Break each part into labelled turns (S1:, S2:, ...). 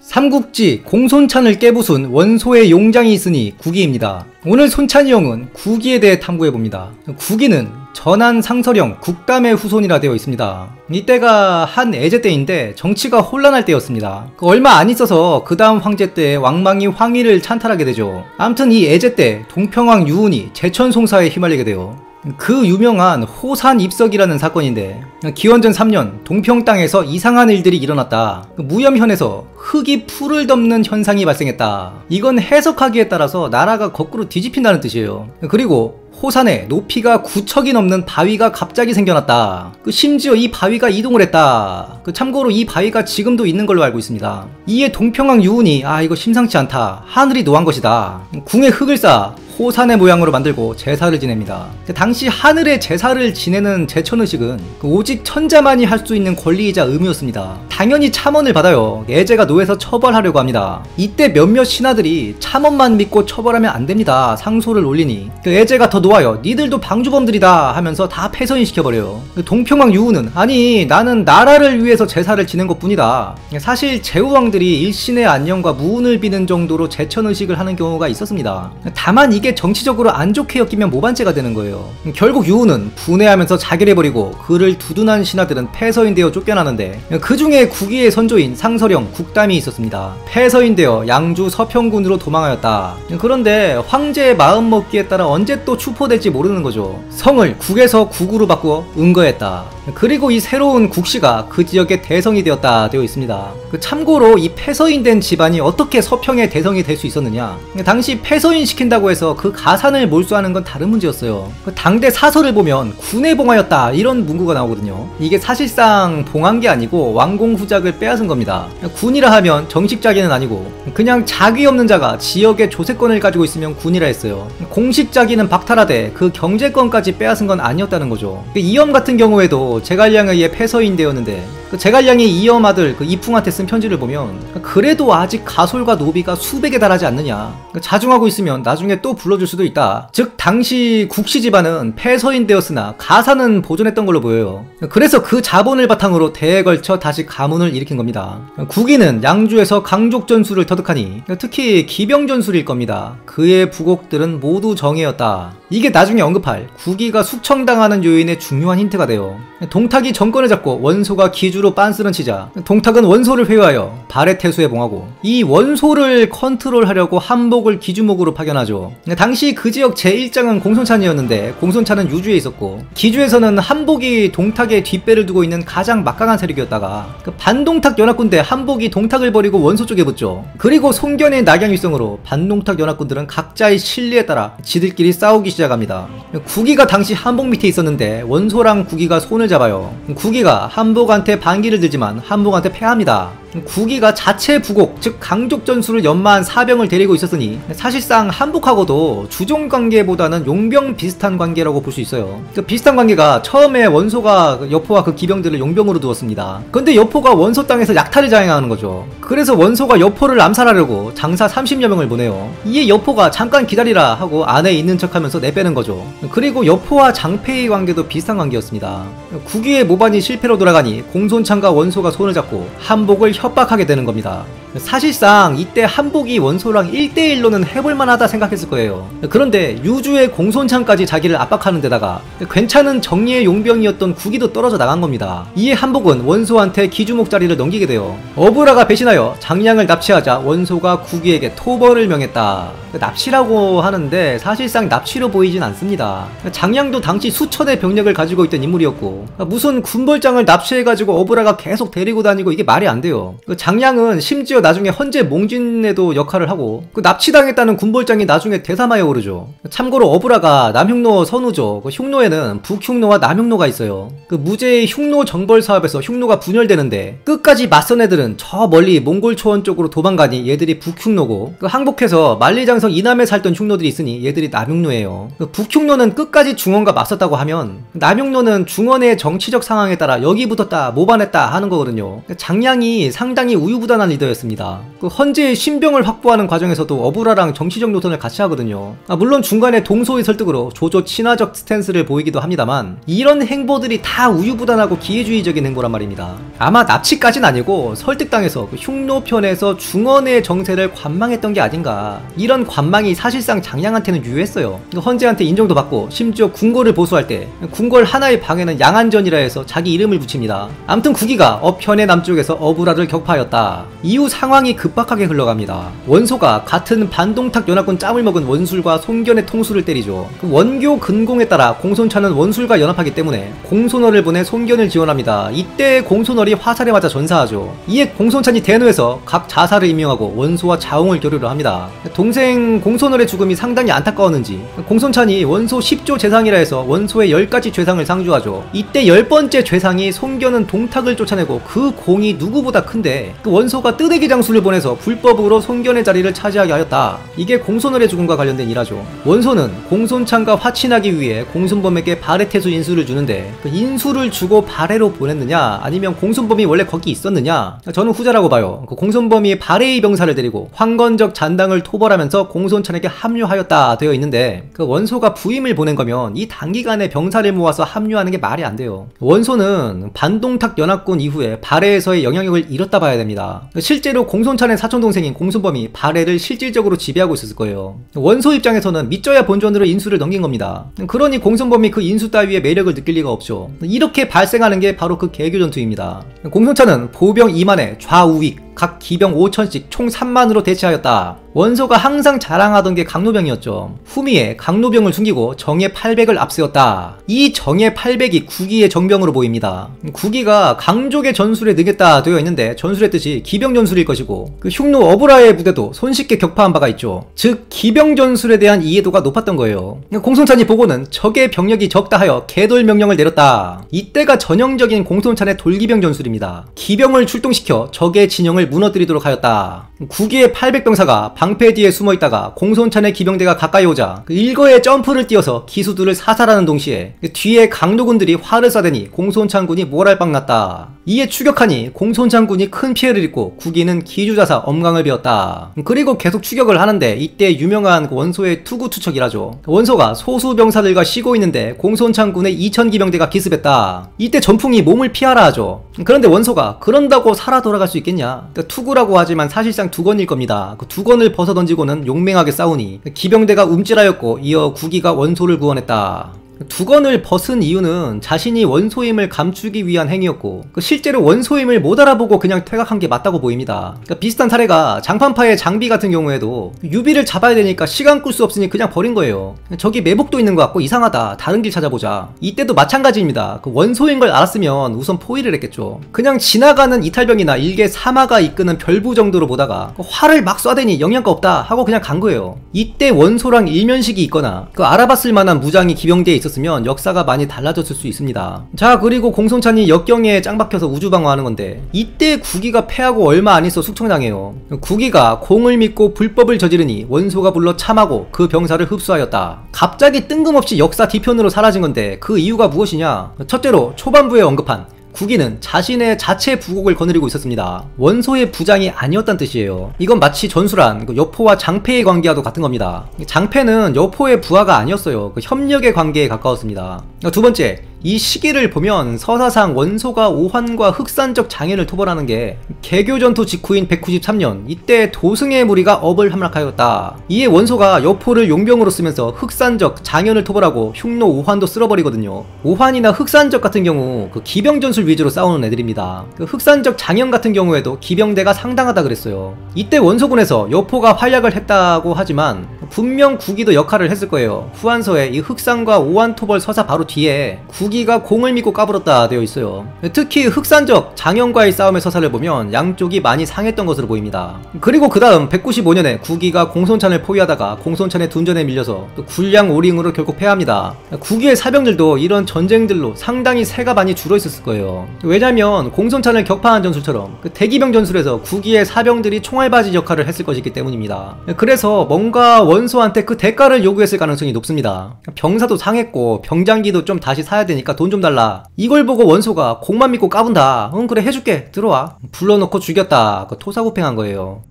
S1: 삼국지 공손찬을 깨부순 원소의 용장이 있으니 국이입니다. 오늘 손찬이 형은 국이에 대해 탐구해봅니다. 국이는 전한 상서령 국담의 후손이라 되어 있습니다. 이때가 한 애제 때인데 정치가 혼란할 때였습니다. 얼마 안 있어서 그 다음 황제 때 왕망이 황희를 찬탈하게 되죠. 아무튼 이 애제 때 동평왕 유훈이 제천송사에 휘말리게 돼요. 그 유명한 호산 입석이라는 사건인데, 기원전 3년 동평 땅에서 이상한 일들이 일어났다. 무염현에서 흙이 풀을 덮는 현상이 발생했다. 이건 해석하기에 따라서 나라가 거꾸로 뒤집힌다는 뜻이에요. 그리고 호산에 높이가 9척이 넘는 바위가 갑자기 생겨났다. 심지어 이 바위가 이동을 했다. 참고로 이 바위가 지금도 있는 걸로 알고 있습니다. 이에 동평왕 유훈이 이거 심상치 않다. 하늘이 노한 것이다. 궁에 흙을 쌓아 호산의 모양으로 만들고 제사를 지냅니다. 당시 하늘에 제사를 지내는 제천의식은 오직 천자만이 할 수 있는 권리이자 의무였습니다. 당연히 참언을 받아요. 애제가 노해서 처벌하려고 합니다. 이때 몇몇 신하들이 참언만 믿고 처벌하면 안 됩니다. 상소를 올리니 애제가 더 놓아요. 니들도 방주범들이다 하면서 다 폐서인시켜버려요. 동평왕 유훈은 아니 나는 나라를 위해서 제사를 지낸 것뿐이다. 사실 제후왕들이 일신의 안녕과 무운을 비는 정도로 제천의식을 하는 경우가 있었습니다. 다만 이게 정치적으로 안 좋게 엮이면 모반죄가 되는 거예요. 결국 유훈은 분해하면서 자결해버리고 그를 두둔한 신하들은 폐서인되어 쫓겨나는데, 그 중에 국위의 선조인 상서령 국담이 있었습니다. 폐서인되어 양주 서평군으로 도망하였다. 그런데 황제의 마음먹기에 따라 언제 또 추포될지 모르는 거죠. 성을 국에서 국으로 바꾸어 은거했다. 그리고 이 새로운 국시가 그 지역의 대성이 되었다 되어 있습니다. 참고로 이 폐서인된 집안이 어떻게 서평의 대성이 될 수 있었느냐, 당시 폐서인 시킨다고 해서 그 가산을 몰수하는 건 다른 문제였어요. 당대 사설을 보면 군에 봉하였다 이런 문구가 나오거든요. 이게 사실상 봉한 게 아니고 왕공 후작을 빼앗은 겁니다. 군이라 하면 정식 자기는 아니고 그냥 자기 없는 자가 지역의 조세권을 가지고 있으면 군이라 했어요. 공식 자기는 박탈하되 그 경제권까지 빼앗은 건 아니었다는 거죠. 이엄 같은 경우에도 제갈량에 의해 폐서인되었는데, 제갈량이 이엄 아들 이풍한테 쓴 편지를 보면 그래도 아직 가솔과 노비가 수백에 달하지 않느냐, 자중하고 있으면 나중에 또 불러줄 수도 있다. 즉 당시 국시 집안은 폐서인되었으나 가산은 보존했던 걸로 보여요. 그래서 그 자본을 바탕으로 대에 걸쳐 다시 가문을 일으킨 겁니다. 국위는 양주에서 강족 전술을 터득하니 특히 기병 전술일 겁니다. 그의 부곡들은 모두 정예였다. 이게 나중에 언급할 국위가 숙청당하는 요인의 중요한 힌트가 돼요. 동탁이 정권을 잡고 원소가 기주로 빤스런 치자 동탁은 원소를 회유하여 발해 태수에 봉하고, 이 원소를 컨트롤하려고 한복을 기주목으로 파견하죠. 당시 그 지역 제1장은 공손찬이었는데 공손찬은 유주에 있었고, 기주에서는 한복이 동탁의 뒷배를 두고 있는 가장 막강한 세력이었다가 반동탁 연합군대 한복이 동탁을 버리고 원소 쪽에 붙죠. 그리고 송견의 낙양일성으로 반동탁 연합군들은 각자의 실리에 따라 지들끼리 싸우기 시작합니다. 국위가 당시 한복 밑에 있었는데 원소랑 국위가 손을 잡아요. 국위가 한복한테 반기를 들지만 한복한테 패합니다. 국위가 자체 부곡, 즉 강족 전술을 연마한 사병을 데리고 있었으니 사실상 한복하고도 주종 관계보다는 용병 비슷한 관계라고 볼 수 있어요. 비슷한 관계가 처음에 원소가 여포와 그 기병들을 용병으로 두었습니다. 근데 여포가 원소 땅에서 약탈을 자행하는 거죠. 그래서 원소가 여포를 암살하려고 장사 30여 명을 보내요. 이에 여포가 잠깐 기다리라 하고 안에 있는 척하면서 내빼는 거죠. 그리고 여포와 장패의 관계도 비슷한 관계였습니다. 국위의 모반이 실패로 돌아가니 공손찬과 원소가 손을 잡고 한복을 협박하게 되는 겁니다. 사실상 이때 한복이 원소랑 1대1로는 해볼만하다 생각했을 거예요. 그런데 유주의 공손찬까지 자기를 압박하는 데다가 괜찮은 정예의 용병이었던 국위도 떨어져 나간 겁니다. 이에 한복은 원소한테 기주목 자리를 넘기게 돼요. 어부라가 배신하여 장량을 납치하자 원소가 국위에게 토벌을 명했다. 납치라고 하는데 사실상 납치로 보이진 않습니다. 장량도 당시 수천의 병력을 가지고 있던 인물이었고, 무슨 군벌장을 납치해가지고 어부라가 계속 데리고 다니고 이게 말이 안 돼요. 장량은 심지어 나중에 헌재 몽진에도 역할을 하고, 납치당했다는 군벌장이 나중에 대사마에 오르죠. 참고로 어부라가 남흉노 선우죠. 흉노에는 북흉노와 남흉노가 있어요. 무제의 흉노 정벌 사업에서 흉노가 분열되는데 끝까지 맞선 애들은 저 멀리 몽골 초원 쪽으로 도망가니 얘들이 북흉노고, 항복해서 만리장성 이남에 살던 흉노들이 있으니 얘들이 남흉노예요. 북흉노는 끝까지 중원과 맞섰다고 하면 남흉노는 중원의 정치적 상황에 따라 여기 붙었다 모반했다 하는 거거든요. 장량이 상당히 우유부단한 리더였습니다. 있습니다. 그 헌재의 신병을 확보하는 과정에서도 어부라랑 정치적 노선을 같이 하거든요. 물론 중간에 동소의 설득으로 조조 친화적 스탠스를 보이기도 합니다만 이런 행보들이 다 우유부단하고 기회주의적인 행보란 말입니다. 아마 납치까진 아니고 설득당해서 그 흉노편에서 중언의 정세를 관망했던 게 아닌가. 이런 관망이 사실상 장량한테는 유효했어요. 헌재한테 인정도 받고 심지어 궁궐을 보수할 때 궁궐 하나의 방에는 양안전이라 해서 자기 이름을 붙입니다. 암튼 구기가 업현의 남쪽에서 어부라를 격파하였다. 이후 상황이 급박하게 흘러갑니다. 원소가 같은 반동탁 연합군 짬을 먹은 원술과 송견의 통수를 때리죠. 그 원교 근공에 따라 공손차는 원술과 연합하기 때문에 공손월을 보내 송견을 지원합니다. 이때 공손월이 화살에 맞아 전사하죠. 이에 공손찬이 대노해서 각 자사를 임명하고 원소와 자웅을 교류를 합니다. 동생 공손월의 죽음이 상당히 안타까웠는지 공손찬이 원소 10조 재상이라 해서 원소의 10가지 죄상을 상주하죠. 이때 10번째 죄상이 송견은 동탁을 쫓아내고 그 공이 누구보다 큰데 그 원소가 뜨대기 장수를 보내서 불법으로 송견의 자리를 차지하게 하였다. 이게 공손월의 죽음과 관련된 일화죠. 원소는 공손찬과 화친하기 위해 공손범에게 발해태수 인수를 주는데 그 인수를 주고 발해로 보냈느냐 아니면 공손범이 원래 거기 있었느냐? 저는 후자라고 봐요. 그 공손범이 발해의 병사를 데리고 황건적 잔당을 토벌하면서 공손찬에게 합류하였다 되어 있는데 그 원소가 부임을 보낸 거면 이 단기간에 병사를 모아서 합류하는 게 말이 안 돼요. 원소는 반동탁 연합군 이후에 발해에서의 영향력을 잃었다 봐야 됩니다. 실제로 공손찬의 사촌동생인 공손범이 발해를 실질적으로 지배하고 있었을 거예요. 원소 입장에서는 믿져야 본전으로 인수를 넘긴 겁니다. 그러니 공손범이 그 인수 따위의 매력을 느낄 리가 없죠. 이렇게 발생하는 게 바로 그 개교 전투입니다. 공손찬은 보병 2만에 좌우익 각 기병 5천씩 총 3만으로 대치하였다. 원소가 항상 자랑하던 게 강노병이었죠. 후미에 강노병을 숨기고 정예 800을 앞세웠다. 이 정예 800이 구기의 정병으로 보입니다. 구기가 강족의 전술에 능했다 되어 있는데 전술의 뜻이 기병 전술일 것이고 그 흉노 어브라의 부대도 손쉽게 격파한 바가 있죠. 즉 기병 전술에 대한 이해도가 높았던 거예요. 공손찬이 보고는 적의 병력이 적다 하여 개돌 명령을 내렸다. 이때가 전형적인 공손찬의 돌기병 전술입니다. 기병을 출동시켜 적의 진영을 무너뜨리도록 하였다. 구기의 800병사가 방패 뒤에 숨어있다가 공손찬의 기병대가 가까이 오자 그 일거에 점프를 뛰어서 기수들을 사살하는 동시에 그 뒤에 강노군들이 활을 쏴대니 공손찬군이 모랄빵 났다. 이에 추격하니 공손찬군이 큰 피해를 입고 구기는 기주자사 엄강을 베었다. 그리고 계속 추격을 하는데 이때 유명한 그 원소의 투구투척이라죠. 원소가 소수병사들과 쉬고 있는데 공손찬군의 2000기병대가 기습했다. 이때 전풍이 몸을 피하라 하죠. 그런데 원소가 그런다고 살아 돌아갈 수 있겠냐? 그러니까 투구라고 하지만 사실상 두건일 겁니다. 그 두건을 벗어 던지고는 용맹하게 싸우니 기병대가 움찔하였고 이어 구기가 원소를 구원했다. 두건을 벗은 이유는 자신이 원소임을 감추기 위한 행위였고 실제로 원소임을 못 알아보고 그냥 퇴각한 게 맞다고 보입니다. 비슷한 사례가 장판파의 장비 같은 경우에도 유비를 잡아야 되니까 시간 끌 수 없으니 그냥 버린 거예요. 저기 매복도 있는 것 같고 이상하다, 다른 길 찾아보자. 이때도 마찬가지입니다. 원소인 걸 알았으면 우선 포위를 했겠죠. 그냥 지나가는 이탈병이나 일개 사마가 이끄는 별부 정도로 보다가 활을 막 쏴대니 영양가 없다 하고 그냥 간 거예요. 이때 원소랑 일면식이 있거나 알아봤을 만한 무장이 기병대에 있었으면 역사가 많이 달라졌을 수 있습니다. 자, 그리고 공손찬이 역경에 짱박혀서 우주방어하는 건데 이때 구기가 패하고 얼마 안 있어 숙청당해요. 구기가 공을 믿고 불법을 저지르니 원소가 불러 참하고 그 병사를 흡수하였다. 갑자기 뜬금없이 역사 뒤편으로 사라진 건데 그 이유가 무엇이냐? 첫째로 초반부에 언급한 구기는 자신의 자체 부곡을 거느리고 있었습니다. 원소의 부장이 아니었단 뜻이에요. 이건 마치 전술한 여포와 장패의 관계와도 같은 겁니다. 장패는 여포의 부하가 아니었어요. 협력의 관계에 가까웠습니다. 두 번째, 이 시기를 보면 서사상 원소가 오환과 흑산적 장현을 토벌하는 게 개교전투 직후인 193년 이때 도승의 무리가 업을 함락하였다. 이에 원소가 여포를 용병으로 쓰면서 흑산적 장현을 토벌하고 흉노 오환도 쓸어버리거든요. 오환이나 흑산적 같은 경우 그 기병전술 위주로 싸우는 애들입니다. 그 흑산적 장현 같은 경우에도 기병대가 상당하다 그랬어요. 이때 원소군에서 여포가 활약을 했다고 하지만 분명 구기도 역할을 했을 거예요. 후한서에 이 흑산과 오환 토벌 서사 바로 뒤에 구기가 공을 믿고 까불었다 되어 있어요. 특히 흑산적 장현과의 싸움의 서사를 보면 양쪽이 많이 상했던 것으로 보입니다. 그리고 그 다음 195년에 구기가 공손찬을 포위하다가 공손찬의 둔전에 밀려서 굴량 오링으로 결국 패합니다. 구기의 사병들도 이런 전쟁들로 상당히 세가 많이 줄어 있었을 거예요. 왜냐면 공손찬을 격파한 전술처럼 대기병 전술에서 구기의 사병들이 총알바지 역할을 했을 것이기 때문입니다. 그래서 뭔가 원소한테 그 대가를 요구했을 가능성이 높습니다. 병사도 상했고 병장기도 좀 다시 사야 되니까 돈 좀 달라. 이걸 보고 원소가 공만 믿고 까분다. 응 그래 해줄게 들어와. 불러놓고 죽였다. 그 토사구팽한 거예요.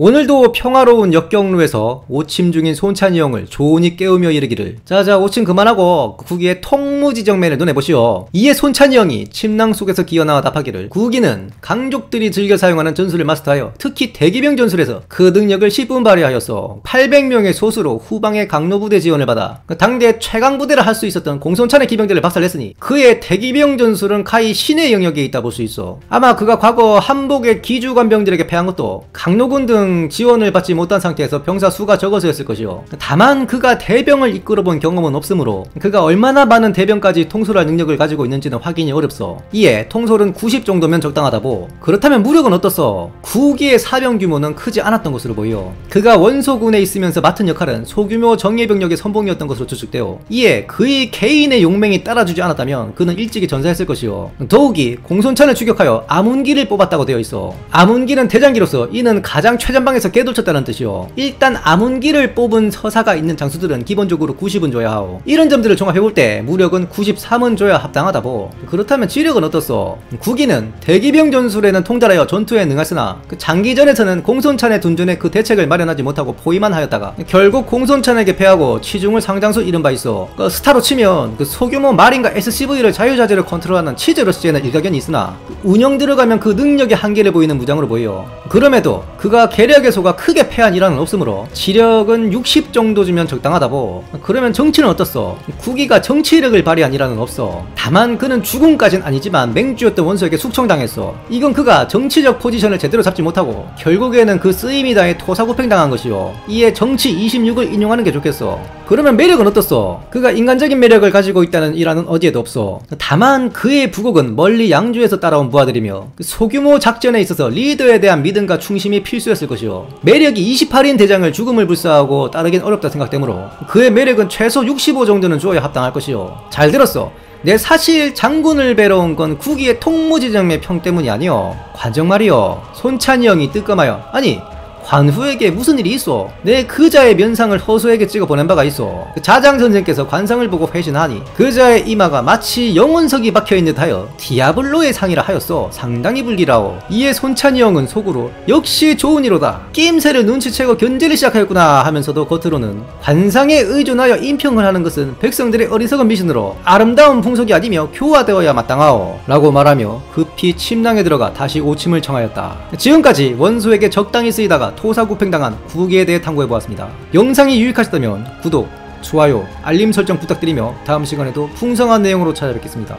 S1: 오늘도 평화로운 역경로에서 오침 중인 손찬이 형을 조은이 깨우며 이르기를 자자 오침 그만하고 구기의 통무지정면을 눈에 보시오. 이에 손찬이 형이 침낭 속에서 기어나와 답하기를 구기는 강족들이 즐겨 사용하는 전술을 마스터하여 특히 대기병 전술에서 그 능력을 10분 발휘하였어. 800명의 소수로 후방의 강로부대 지원을 받아 당대 최강부대를 할 수 있었던 공손찬의 기병대를 박살냈으니 그의 대기병 전술은 가히 신의 영역에 있다 볼 수 있어. 아마 그가 과거 한복의 기주관병들에게 패한 것도 강로군 등 지원을 받지 못한 상태에서 병사 수가 적어서였을 것이요. 다만 그가 대병을 이끌어본 경험은 없으므로 그가 얼마나 많은 대병까지 통솔할 능력을 가지고 있는지는 확인이 어렵소. 이에 통솔은 90 정도면 적당하다고. 그렇다면 무력은 어떻소? 9기의 사병 규모는 크지 않았던 것으로 보여. 그가 원소군에 있으면서 맡은 역할은 소규모 정예병력의 선봉이었던 것으로 추측되어 이에 그의 개인의 용맹이 따라주지 않았다면 그는 일찍이 전사했을 것이요. 더욱이 공손찬을 추격하여 아문기를 뽑았다고 되어 있어. 아문기는 대장기로서 이는 가장 최전방에서 개돌쳤다는 뜻이요. 일단 아문기를 뽑은 서사가 있는 장수들은 기본적으로 90은 줘야 하오. 이런 점들을 종합해볼 때 무력은 93은 줘야 합당하다고. 그렇다면 지력은 어떻소? 9기는 대기병 전술에는 통달하여 전투에 능하으나 그 장기전에서는 공손찬의 둔전에 그 대책을 마련하지 못하고 포위만 하였다가 결국 공손찬에게 패하고 치중을 상당수 잃은 바 있어. 그 스타로 치면 그 소규모 마린과 SCV를 자유자재로 컨트롤하는 치즈러시에는 일가견이 있으나 운영 들어가면 그 능력의 한계를 보이는 무장으로 보여. 그럼에도 그가 계력의 소가 크게 패한 일화는 없으므로 지력은 60 정도 주면 적당하다고. 그러면 정치는 어떻소? 9기가 정치력을 발휘한 일화는 없어. 다만 그는 죽음까진 아니지만 맹주였던 원소에게 숙청당했어. 이건 그가 정치적 포지션을 제대로 잡지 못하고 결국에는 그 쓰임이 다해 토사구팽당한 것이요. 이에 정치 26을 인용하는 게 좋겠어. 그러면 매력은 어떻소? 그가 인간적인 매력을 가지고 있다는 일화는 어디에도 없어. 다만 그의 부국은 멀리 양주에서 따라온 부하들이며 소규모 작전에 있어서 리더에 대한 믿음과 충심이 필수였을 것이요. 매력이 28인 대장을 죽음을 불사하고 따르긴 어렵다 생각되므로 그의 매력은 최소 65 정도는 주어야 합당할 것이요. 잘 들었어. 내 사실 장군을 뵈러 온 건 9기의 통무지정의 평 때문이 아니오. 관정 말이오. 손찬이 형이 뜨끔하여 아니 관후에게 무슨 일이 있어? 내 그자의 면상을 허수에게 찍어 보낸 바가 있어. 그 자장 선생께서 관상을 보고 회신하니 그자의 이마가 마치 영혼석이 박혀있는 듯하여 디아블로의 상이라 하였어. 상당히 불길하오. 이에 손찬이 형은 속으로 역시 좋은 이로다. 낌새를 눈치채고 견제를 시작하였구나 하면서도 겉으로는 관상에 의존하여 인평을 하는 것은 백성들의 어리석은 미신으로 아름다운 풍속이 아니며 교화되어야 마땅하오 라고 말하며 급히 침낭에 들어가 다시 오침을 청하였다. 지금까지 원소에게 적당히 쓰이다가 토사구팽당한 9기에 대해 탐구해보았습니다. 영상이 유익하셨다면 구독, 좋아요, 알림 설정 부탁드리며 다음 시간에도 풍성한 내용으로 찾아뵙겠습니다.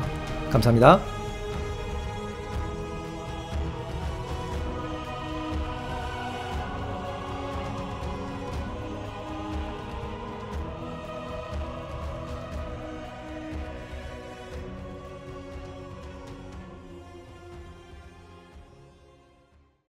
S1: 감사합니다.